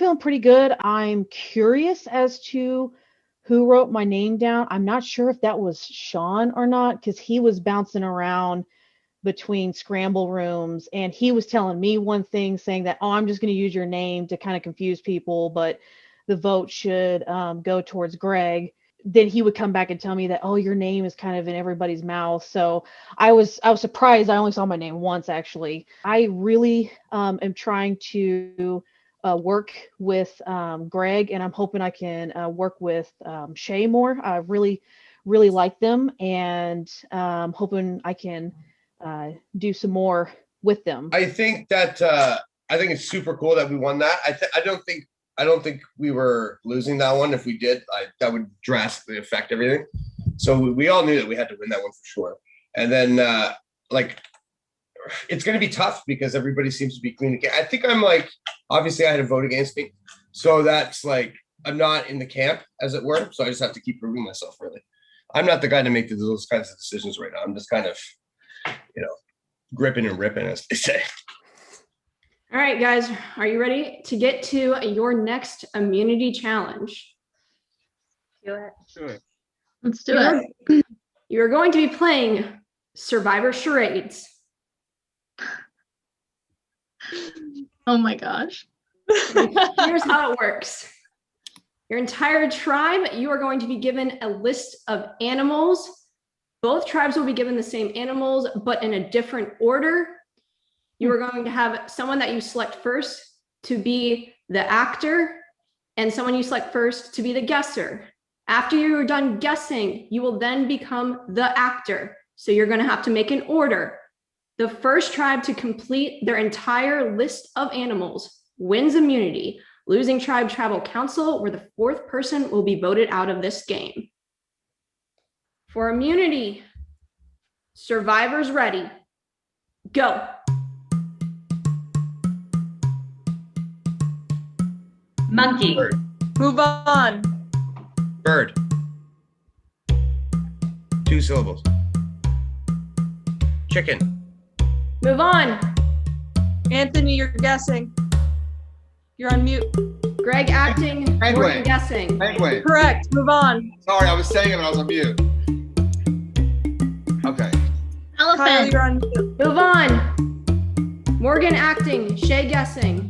feeling pretty good. I'm curious as to who wrote my name down. I'm not sure if that was Shawn or not, because he was bouncing around between scramble rooms and he was telling me one thing, saying that, oh, I'm just going to use your name to kind of confuse people, but the vote should go towards Greg. Then he would come back and tell me that, oh, your name is kind of in everybody's mouth. So I was surprised. I only saw my name once, actually. I really am trying to work with Greg, and I'm hoping I can work with Shea more. I really like them, and hoping I can do some more with them. I think it's super cool that we won that. I don't think we were losing that one. If we did, that would drastically affect everything. So we all knew that we had to win that one for sure. And then it's going to be tough because everybody seems to be communicating. I think I'm obviously I had a vote against me. So that's I'm not in the camp, as it were. So I just have to keep proving myself, really. I'm not the guy to make those kinds of decisions right now. I'm just kind of, gripping and ripping, as they say. All right, guys, are you ready to get to your next immunity challenge? Do it. Let's do it. You're going to be playing Survivor Charades. Oh my gosh. Here's how it works. Your entire tribe, you are going to be given a list of animals. Both tribes will be given the same animals, but in a different order. You are going to have someone that you select first to be the actor and someone you select first to be the guesser. After you're done guessing, you will then become the actor. So you're going to have to make an order. The first tribe to complete their entire list of animals wins immunity. Losing tribe travel council, where the fourth person will be voted out of this game. For immunity, survivors ready. Go. Monkey. Bird. Move on. Bird. 2 syllables. Chicken. Move on. Anthony, you're guessing. You're on mute. Greg acting. Penguin. Morgan guessing. Penguin. Correct. Move on. Sorry, I was saying it when I was on mute. Okay. Kyle, Elephant. you're on mute. Move on. Morgan acting. Shea guessing.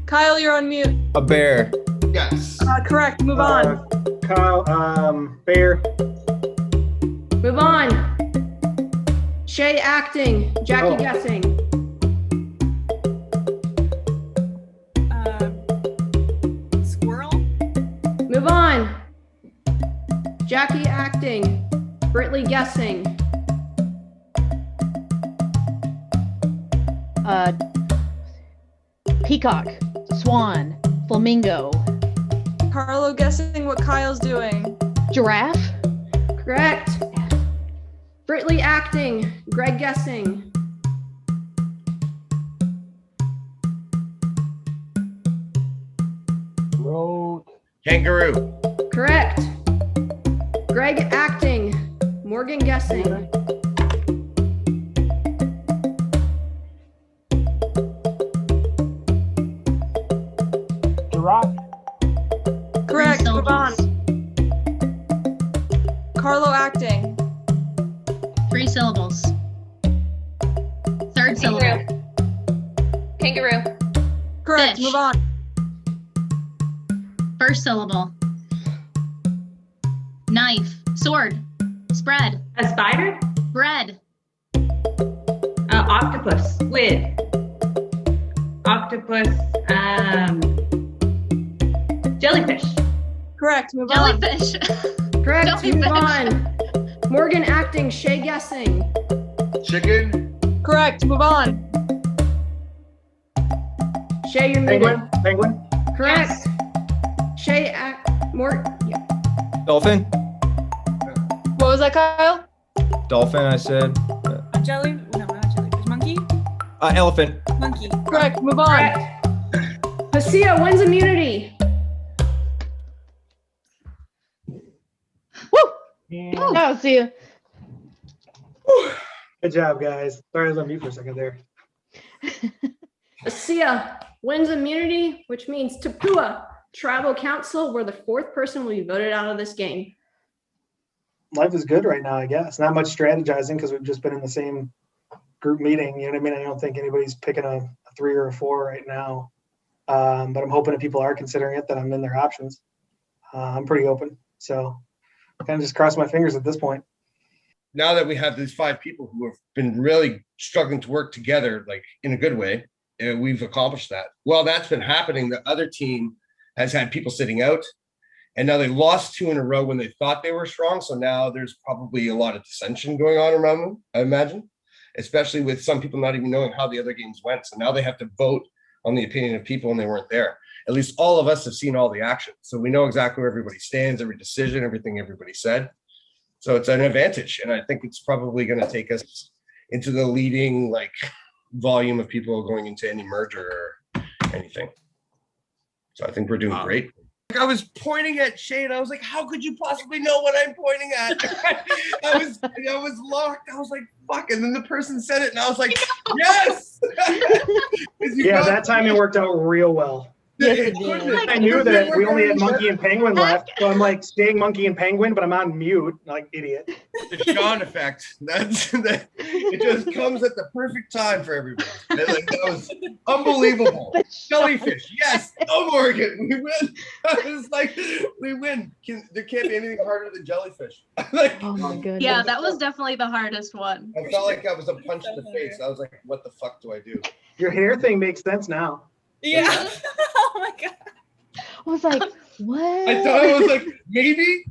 Kyle, you're on mute. A bear. Yes. Correct. Move on. Kyle, bear. Move on. Shea acting. Jackie Oh. guessing. Squirrel. Move on. Jackie acting. Brittley guessing. Peacock, swan, flamingo, Carlo guessing what Kyle's doing. giraffe, Correct. Brittley acting. Greg guessing. Road. Kangaroo. Correct. Greg acting. Morgan guessing. Giraffe. Correct. Move on. syllables. Carlo acting. 3 syllables. Third syllable. Kangaroo. Correct. Fish. Move on. First syllable. Knife. Sword. Spread. A spider. Bread. Octopus. Squid. Octopus. Jellyfish. Correct. Move on. Jellyfish. Correct. Jellyfish. Move on. Morgan acting. Shea guessing. Chicken. Correct. Move on. Shea, you're Penguin. muted. Penguin. Correct. Shea act. Yeah. Dolphin. What was that, Kyle? Dolphin, I said. A jelly? No, not a jellyfish. Monkey? Elephant. Monkey. Correct. Move on. Correct. Hasia wins immunity. woo! And Oh, see you. good job, guys. Sorry I was on mute for a second there. Asia wins immunity, which means Tapua, tribal council, where the fourth person will be voted out of this game. Life is good right now, I guess. Not much strategizing because we've just been in the same group meeting. You know what I mean? I don't think anybody's picking a 3 or a 4 right now. But I'm hoping if people are considering it, that I'm in their options. I'm pretty open. So kind of just cross my fingers at this point. Now that we have these 5 people who have been really struggling to work together, like in a good way, we've accomplished that. Well, that's been happening. The other team has had people sitting out, and now they lost 2 in a row when they thought they were strong. So now there's probably a lot of dissension going on around them, I imagine, especially with some people not even knowing how the other games went. So now they have to vote on the opinion of people, and they weren't there. At least all of us have seen all the action. So we know exactly where everybody stands, every decision, everything everybody said. So it's an advantage. And I think it's probably going to take us into the leading like volume of people going into any merger or anything. So I think we're doing great. I was pointing at Shea and I was like, how could you possibly know what I'm pointing at? I was locked. I was like, fuck. And then the person said it and I was like, yes. Yeah, that time it worked out real well. Yes, it did. I knew that we only had Monkey and Penguin left, so I'm like staying Monkey and Penguin, but I'm on mute, like idiot. The Shawn effect. It just comes at the perfect time for everybody. That was unbelievable. Jellyfish, yes. Oh, Morgan, we win. I was like, we win. There can't be anything harder than jellyfish. Oh my goodness. Yeah, that was definitely the hardest one. I felt like I was a punch in the face. I was like, what the fuck do I do? Your hair thing makes sense now. Yeah. Oh my God. I was like, what? I thought it was like maybe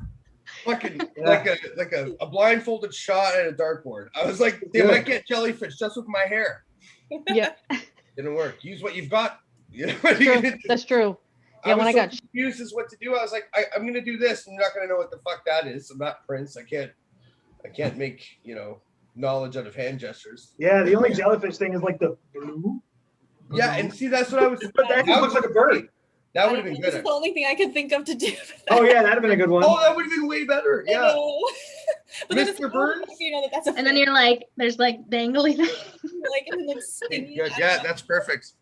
fucking like a blindfolded shot at a dartboard. I was like, they might get jellyfish just with my hair. Yeah. Didn't work. Use what you've got. You know what you're gonna do? That's true. Yeah, when I got confused as what to do, I was like, I'm gonna do this, and you're not gonna know what the fuck that is. I'm not Prince. I can't make knowledge out of hand gestures. Yeah, the only jellyfish thing is like the blue. Yeah, and see, that's what I was. But that just looks like a bird. That would have been That's good. the only thing I could think of to do. Oh yeah, that'd have been a good one. Oh, that would have been way better. Yeah. But then it's Mr. Burns? that's a And then you're like, there's like dangly thing. like and then like stinging. Good. Yeah, that's perfect.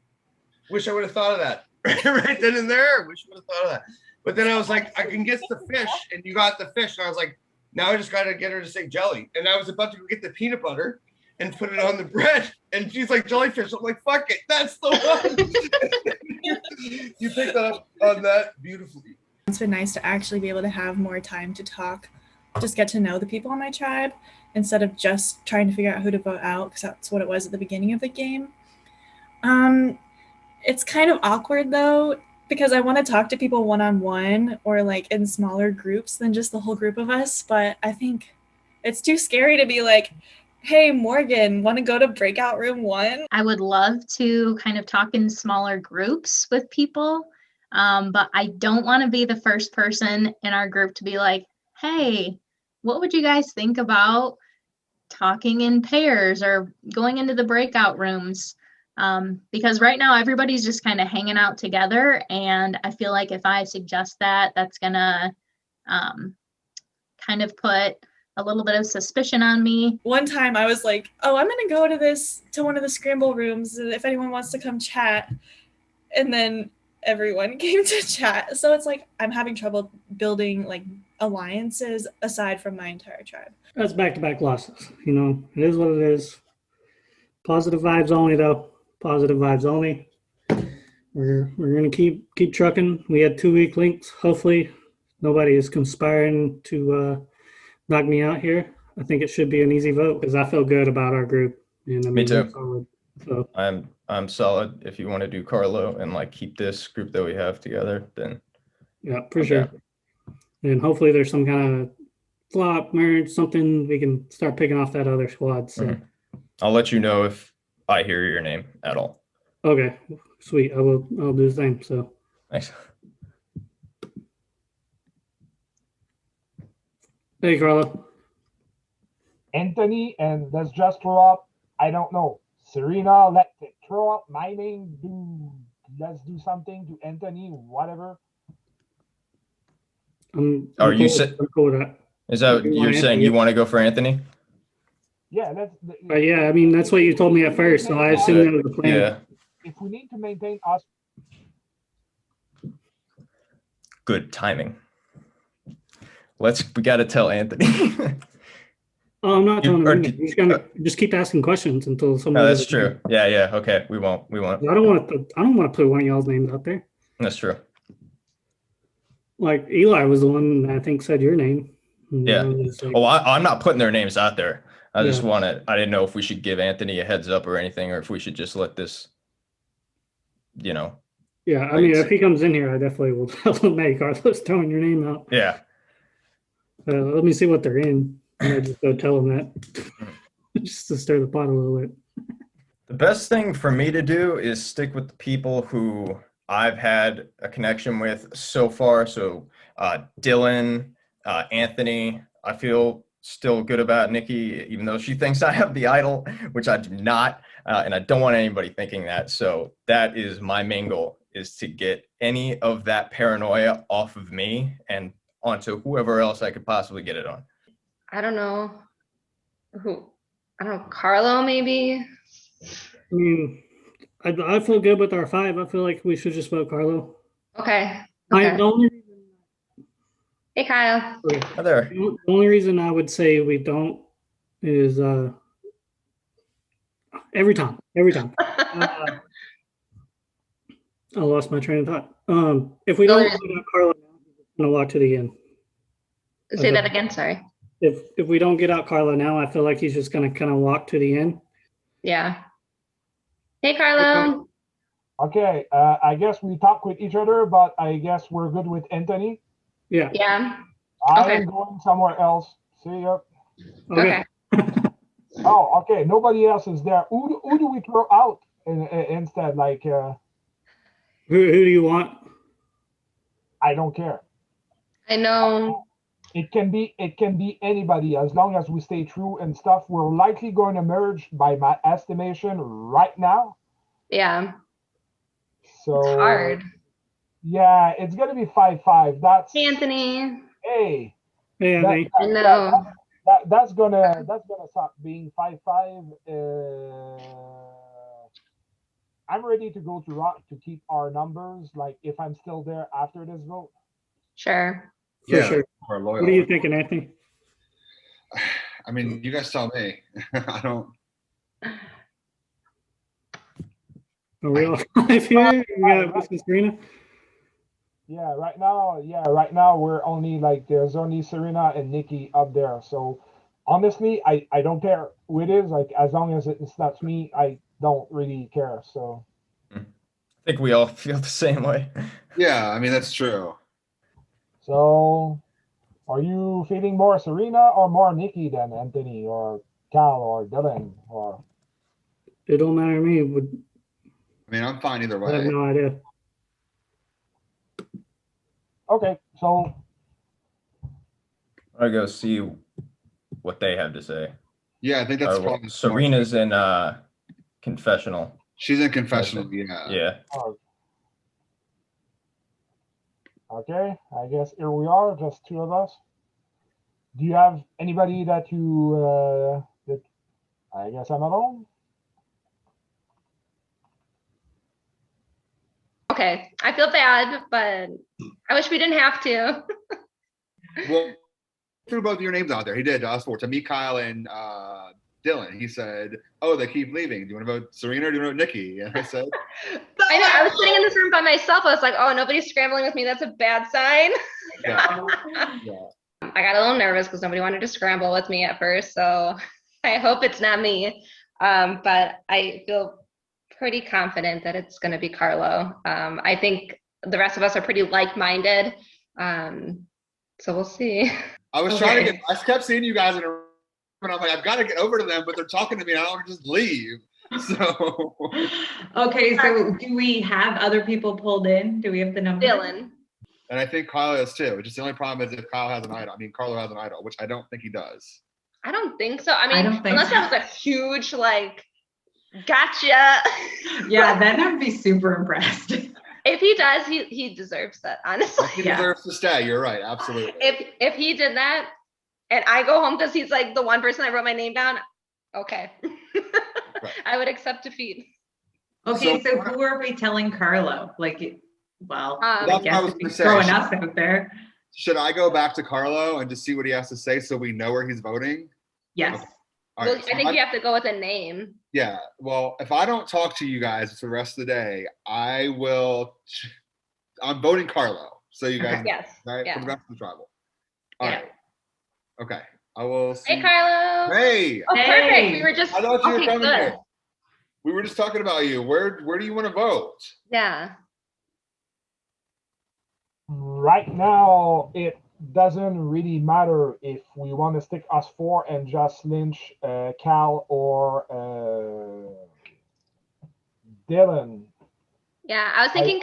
Wish I would have thought of that right then and there. Wish I would have thought of that. But then I was like, I can get the fish, and you got the fish, and I was like, now I just got to get her to say jelly, and I was about to go get the peanut butter and put it on the bread, and she's like jellyfish. I'm like, fuck it, that's the one. You picked up on that beautifully. It's been nice to actually be able to have more time to talk, just get to know the people in my tribe instead of just trying to figure out who to vote out, because that's what it was at the beginning of the game. It's kind of awkward though, because I want to talk to people one-on-one or like in smaller groups than just the whole group of us, but I think it's too scary to be like, hey, Morgan, want to go to breakout room 1? I would love to kind of talk in smaller groups with people, but I don't want to be the first person in our group to be like, hey, what would you guys think about talking in pairs or going into the breakout rooms? Because right now everybody's just kind of hanging out together, and I feel like if I suggest that, that's gonna kind of put a little bit of suspicion on me. One time I was like, oh, I'm gonna go to one of the scramble rooms if anyone wants to come chat, and then everyone came to chat. So it's like I'm having trouble building like alliances aside from my entire tribe. That's back-to-back losses. It is what it is. Positive vibes only, though. Positive vibes only. We're gonna keep trucking. We had 2 weak links. Hopefully, nobody is conspiring to knock me out here. I think it should be an easy vote because I feel good about our group. And Me too. Solid. So I'm solid. If you want to do Carlo and like keep this group that we have together, then yeah, for sure. And hopefully there's some kind of flop, merge, something we can start picking off that other squad. So I'll let you know if I hear your name at all. Okay, sweet. I'll do the same. So Thanks. Hey, Carlo. Anthony, and let's just throw up, I don't know, Serena, let's throw up my name, let's do something to Anthony, whatever. Are you saying, is that you're saying you want to go for Anthony? Yeah, yeah, I mean, that's what you told me at first, so I assumed that was the plan. Yeah. if we need to maintain us. Good timing. We got to tell Anthony. Oh, I'm not telling or him. did- He's gonna just keep asking questions until someone. No, that's true. Yeah. Okay. We won't. I don't want to put one of y'all's names out there. That's true. Like Eli was the one that I think said your name. Yeah. Oh, I'm not putting their names out there. I just Yeah. I didn't know if we should give Anthony a heads up or anything, or if we should just let this, Yeah, I mean, if he comes in here, I definitely will tell him, hey, Carlos, throwing your name out. Yeah. Let me see what they're in. And I just go tell them that. Just to stir the pot a little bit. The best thing for me to do is stick with the people who I've had a connection with so far. So Dylan, Anthony, I feel still good about Nikki, even though she thinks I have the idol, which I do not. And I don't want anybody thinking that. So that is my main goal, is to get any of that paranoia off of me and onto whoever else I could possibly get it on. I don't know. Carlo, maybe? I mean, I feel good with our 5. I feel like we should just vote Carlo. Okay. Hey, Kyle. Hi there. The only reason I would say we don't is every time. I lost my train of thought. If we don't get Carlo, I'm gonna walk to the end. Say that again. Sorry. If we don't get out Carlo now, I feel like he's just gonna kind of walk to the end. Yeah. Hey, Carlo. Okay, I guess we talk with each other, but I guess we're good with Anthony. Yeah. Yeah. I'm going somewhere else. See ya. Okay. Oh, okay. Nobody else is there. Who do we throw out instead? Like, who do you want? I don't care. I know. It can be anybody as long as we stay true and stuff. We're likely going to merge, by my estimation, right now. Yeah. So it's hard. Yeah, it's gonna be 5-5. That's Anthony. Hey. Hey, Anthony. I know. That's gonna stop being 5-5. I'm ready to go to Rock to keep our numbers. Like if I'm still there after this vote. Sure. Yeah, sure. more loyal. What are you thinking, Anthony? I mean, you guys tell me. I don't. Are we all 5 here? We got Miss Serena. Yeah, right now we're only like there's only Serena and Nikki up there. So honestly, I don't care who it is. Like as long as it's not me, I don't really care. So I think we all feel the same way. Yeah, I mean that's true. So are you feeling more Serena or more Nikki than Anthony or Cal or Dylan or? It don't matter to me. I mean, I'm fine either I have way. no idea. Okay, so I'll go see what they have to say. Yeah, I think that's probably smart. Serena's in confessional. She's in confessional. Yeah. Yeah. Okay, I guess here we are, just 2 of us. Do you have anybody that you that I guess I'm alone? Okay. I feel bad, but I wish we didn't have to. Well, threw both of your names out there. He did us 4 to me, Kyle, and Dylan. He said, "Oh, they keep leaving. Do you want to vote Serena or do you want to vote Nikki?" And I said, I know. I was sitting in this room by myself. I was like, "Oh, nobody's scrambling with me. That's a bad sign." Yeah. I got a little nervous because nobody wanted to scramble with me at first. So I hope it's not me. But I feel pretty confident that it's going to be Carlo. I think the rest of us are pretty like-minded. So we'll see. I was trying to I kept seeing you guys in a room, and I'm like, I've got to get over to them, but they're talking to me, and I don't want to just leave. So. Okay, so do we have other people pulled in? Do we have the number? Dylan. And I think Kyle is too. Just the only problem is if Kyle has an idol. I mean, Carlo has an idol, which I don't think he does. I don't think so. I mean, don't think unless so. that was a huge, like, gotcha. Yeah, then I'd be super impressed. If he does, he deserves that, honestly. He deserves to stay. You're right. Absolutely. If he did that and I go home because he's like the one person I wrote my name down, Okay. I would accept defeat. Okay, so who are we telling Carlo? Like, well, I That's what I guess was if gonna he's say. throwing us out there. Should I go back to Carlo and just see what he has to say so we know where he's voting? Yes. Okay. All Well, right, I think you have to go with a name. Yeah. Well, if I don't talk to you guys for the rest of the day, I'm voting Carlo. So you guys, Okay. Yes. right? Yeah. For the rest of the tribal. All Yeah. right. Okay. I will see. Hey, Carlo. Hey. Oh, perfect. We were just. I thought you were Okay, coming good. here. We were just talking about you. Where do you want to vote? Yeah. Right now, it doesn't really matter if we want to stick us four and just lynch Cal or Dylan. Yeah, I was thinking.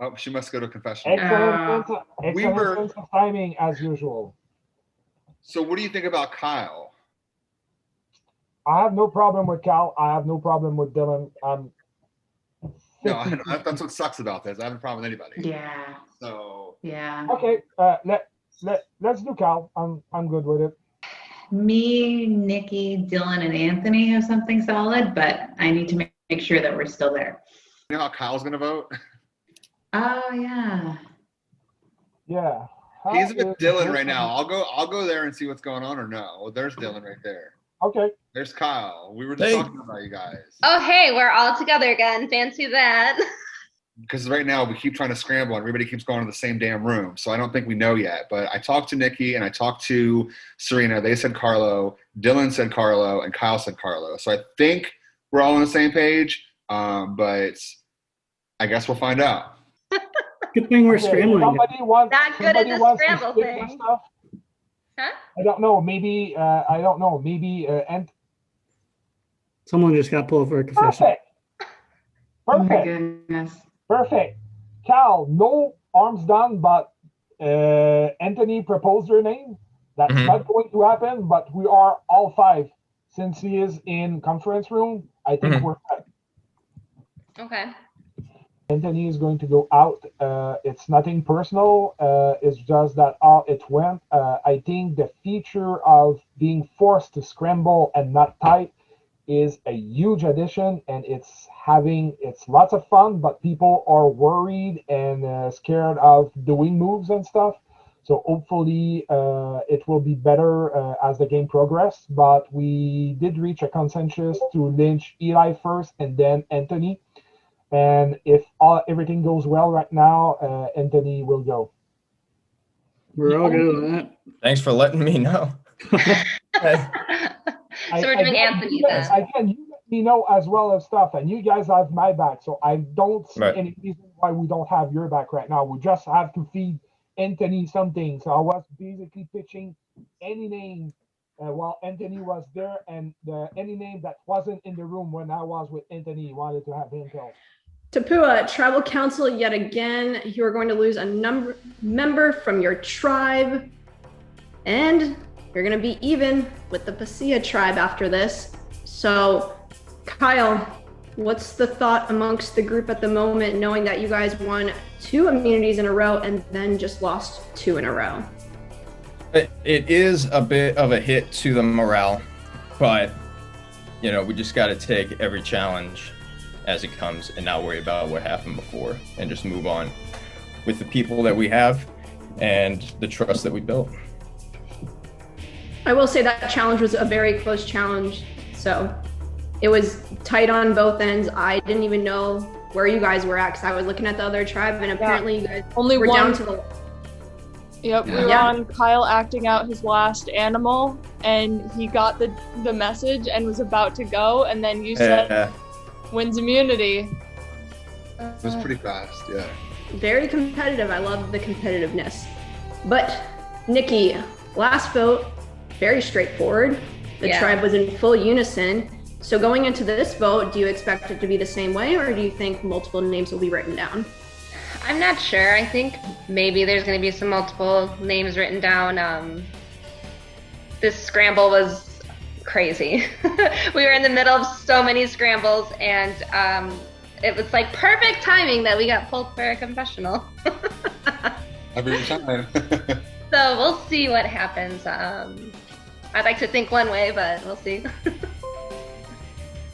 Oh, she must go to confessional. Excellent sense of timing as usual. So what do you think about Kyle? I have no problem with Cal. I have no problem with Dylan. No, that's what sucks about this. I have a problem with anybody. Yeah. So. Yeah. Okay. Let's do Cal. I'm good with it. Me, Nikki, Dylan, and Anthony have something solid, but I need to make sure that we're still there. You know how Kyle's gonna vote? Oh yeah. Yeah. He's with Dylan right now. I'll go there and see what's going on or no. Well, there's Dylan right there. Okay. There's Kyle. We were just talking about you guys. Oh, hey, we're all together again. Fancy that. Because right now we keep trying to scramble and everybody keeps going to the same damn room. So I don't think we know yet. But I talked to Nikki and I talked to Serena. They said Carlo. Dylan said Carlo and Kyle said Carlo. So I think we're all on the same page. But I guess we'll find out. Good thing we're scrambling. Not good at the scramble thing. Huh? I don't know. Maybe and Someone just got pulled for a confession. Perfect. Oh my goodness. Perfect. Cal, no arms down, but Anthony proposed your name. That's not going to happen, but we are all five. Since he is in conference room, I think we're fine. Okay. Anthony is going to go out. It's nothing personal. It's just that it went. I think the feature of being forced to scramble and not tight is a huge addition, and it's lots of fun, but people are worried and scared of doing moves and stuff. So hopefully it will be better as the game progresses. But we did reach a consensus to lynch Eli first and then Anthony. And if everything goes well right now, Anthony will go. We're all good with that. Thanks for letting me know. So we're doing Anthony then. Again, you let me know as well as stuff, and you guys have my back. So I don't see any reason why we don't have your back right now. We just have to feed Anthony something. So I was basically pitching any name while Anthony was there, and any name that wasn't in the room when I was with Anthony wanted to have him killed. Tapua, tribal council yet again. You are going to lose a member from your tribe, and you're going to be even with the Pasea tribe after this. So, Kyle, what's the thought amongst the group at the moment, knowing that you guys won 2 immunities in a row and then just lost 2 in a row? It is a bit of a hit to the morale, but we just got to take every challenge as it comes and not worry about what happened before and just move on with the people that we have and the trust that we built. I will say that challenge was a very close challenge. So it was tight on both ends. I didn't even know where you guys were at because I was looking at the other tribe, and apparently you guys only were one down to the... Yep, we were on Kyle acting out his last animal, and he got the message and was about to go, and then you said wins immunity. It was pretty fast, yeah. Very competitive. I love the competitiveness. But Nikki, last vote, very straightforward. The tribe was in full unison. So going into this vote, do you expect it to be the same way, or do you think multiple names will be written down? I'm not sure. I think maybe there's going to be some multiple names written down. This scramble was crazy. We were in the middle of so many scrambles, and it was like perfect timing that we got pulled for a confessional. Every time. So we'll see what happens. I'd like to think one way, but we'll see.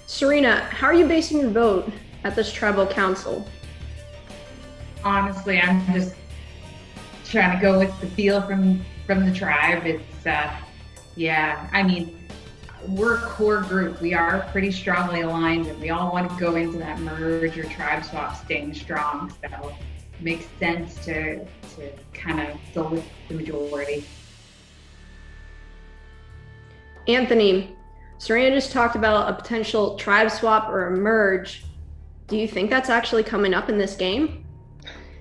Serena, how are you basing your vote at this tribal council? Honestly, I'm just trying to go with the feel from the tribe. It's yeah, I mean, we're a core group. We are pretty strongly aligned, and we all want to go into that merge or tribe swap staying strong. So it makes sense to kind of go with the majority. Anthony, Serena just talked about a potential tribe swap or a merge. Do you think that's actually coming up in this game?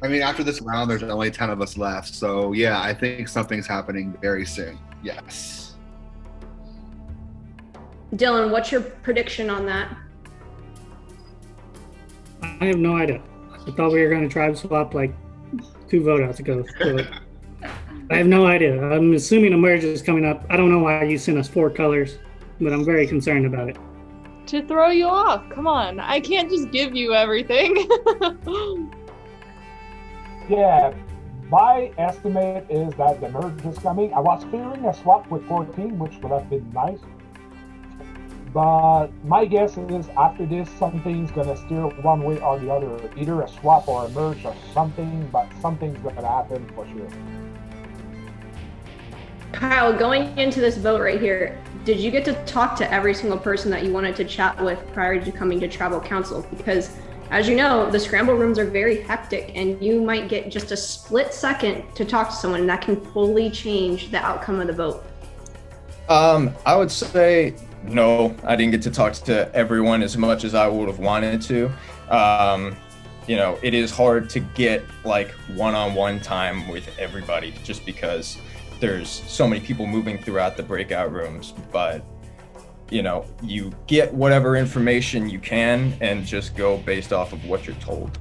I mean, after this round, there's only 10 of us left. So yeah, I think something's happening very soon. Yes. Dylan, what's your prediction on that? I have no idea. I thought we were going to tribe swap like 2 vote outs ago. So I have no idea. I'm assuming a merge is coming up. I don't know why you sent us 4 colors, but I'm very concerned about it. To throw you off. Come on. I can't just give you everything. Yeah, my estimate is that the merge is coming. I was fearing a swap with 14, which would have been nice. But my guess is after this, something's going to steer one way or the other. Either a swap or a merge or something, but something's going to happen for sure. Kyle, going into this vote right here, did you get to talk to every single person that you wanted to chat with prior to coming to tribal council? Because as you know, the scramble rooms are very hectic and you might get just a split second to talk to someone and that can fully change the outcome of the vote. I would say no, I didn't get to talk to everyone as much as I would have wanted to. You know, it is hard to get like one-on-one time with everybody just because there's so many people moving throughout the breakout rooms, but you know, you get whatever information you can and just go based off of what you're told.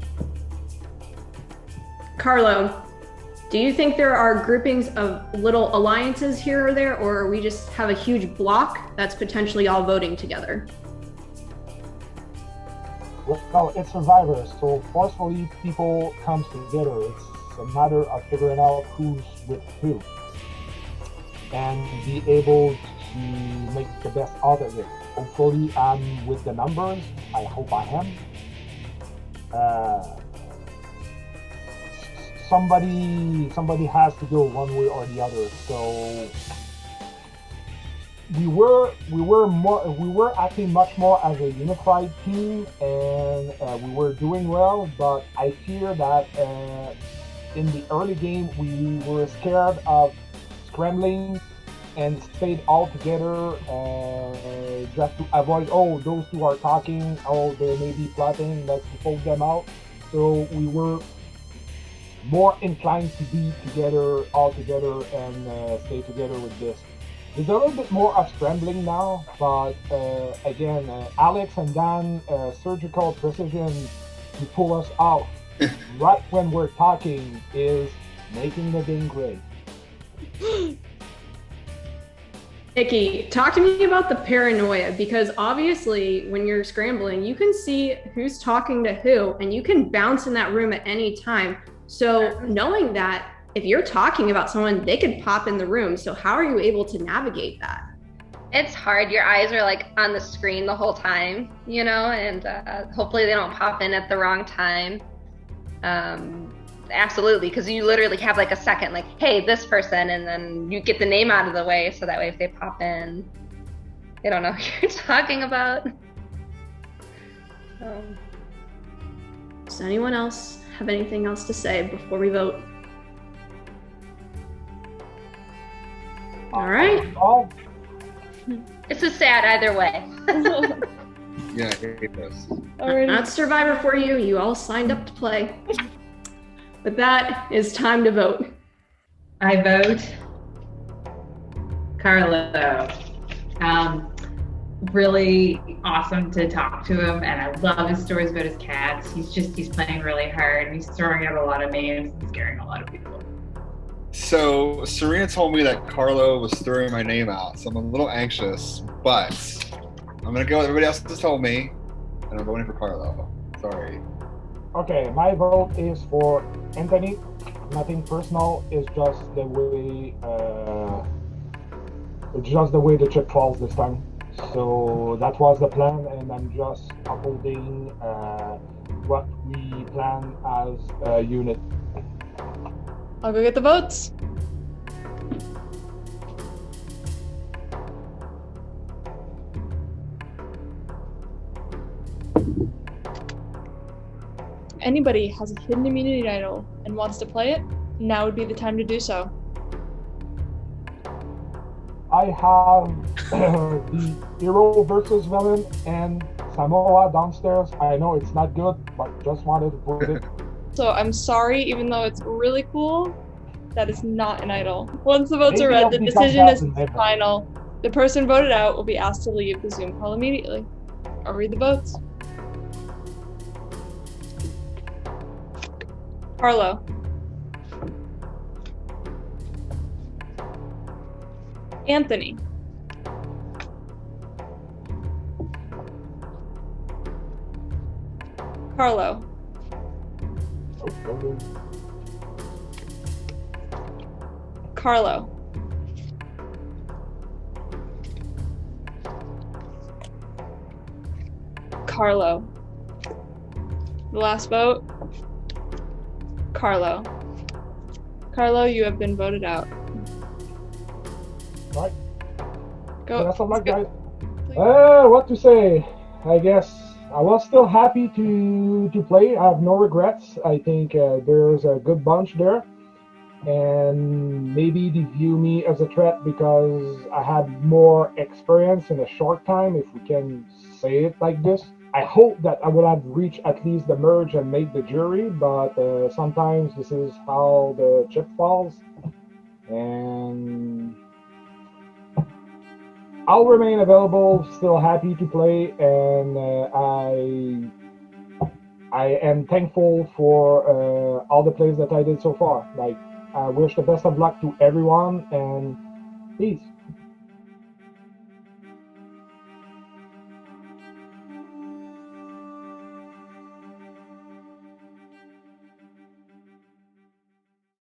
Carlo, do you think there are groupings of little alliances here or there, or we just have a huge block that's potentially all voting together? Well, it's Survivor, so forcefully people come together. It's a matter of figuring out who's with who and be able to make the best out of it. Hopefully I'm with the numbers. I hope I am. Somebody has to go one way or the other. So we were acting much more as a unified team, and we were doing well. But I fear that in the early game we were scared of scrambling and stayed all together just to avoid, oh, those two are talking, oh, they may be plotting, let's vote them out. So we were more inclined to be together, all together, and stay together with this. There's a little bit more of scrambling now, but again, Alex and Dan, surgical precision to pull us out right when we're talking is making the game great. Nikki, talk to me about the paranoia, because obviously when you're scrambling, you can see who's talking to who and you can bounce in that room at any time. So knowing that if you're talking about someone, they could pop in the room. So how are you able to navigate that? It's hard. Your eyes are like on the screen the whole time, you know, and hopefully they don't pop in at the wrong time. Absolutely, because you literally have like a second, like, hey, this person, and then you get the name out of the way so that way if they pop in, they don't know who you're talking about. Does anyone else have anything else to say before we vote? All right. It's a sad either way. Yeah, I hate this. That's Survivor for you. You all signed up to play. But that is time to vote. I vote Carlo. Really awesome to talk to him, and I love his stories about his cats. He's playing really hard, and he's throwing out a lot of names and scaring a lot of people. So Serena told me that Carlo was throwing my name out, so I'm a little anxious, but I'm gonna go with everybody else has told me, and I'm voting for Carlo. Sorry. Okay, my vote is for Anthony. Nothing personal, it's just the way it's just the way the chip falls this time. So that was the plan, and I'm just upholding what we plan as a unit. I'll go get the votes. If anybody has a hidden immunity idol and wants to play it, now would be the time to do so. I have the hero versus villain and Samoa downstairs. I know it's not good, but just wanted to put it. So I'm sorry, even though it's really cool, that is not an idol. Once the votes are Maybe read, the I'll become decision is that later. final. The person voted out will be asked to leave the Zoom call immediately. I'll read the votes. Carlo. Anthony. Carlo. Carlo. Carlo. The last vote. Carlo. Carlo, you have been voted out. Right. Go. Best of luck, guys. What to say? I guess I was still happy to play. I have no regrets. I think there's a good bunch there. And maybe they view me as a threat because I had more experience in a short time, if we can say it like this. I hope that I would have reached at least the merge and make the jury, but sometimes this is how the chip falls. And I'll remain available, still happy to play, and I am thankful for all the plays that I did so far. Like, I wish the best of luck to everyone, and peace.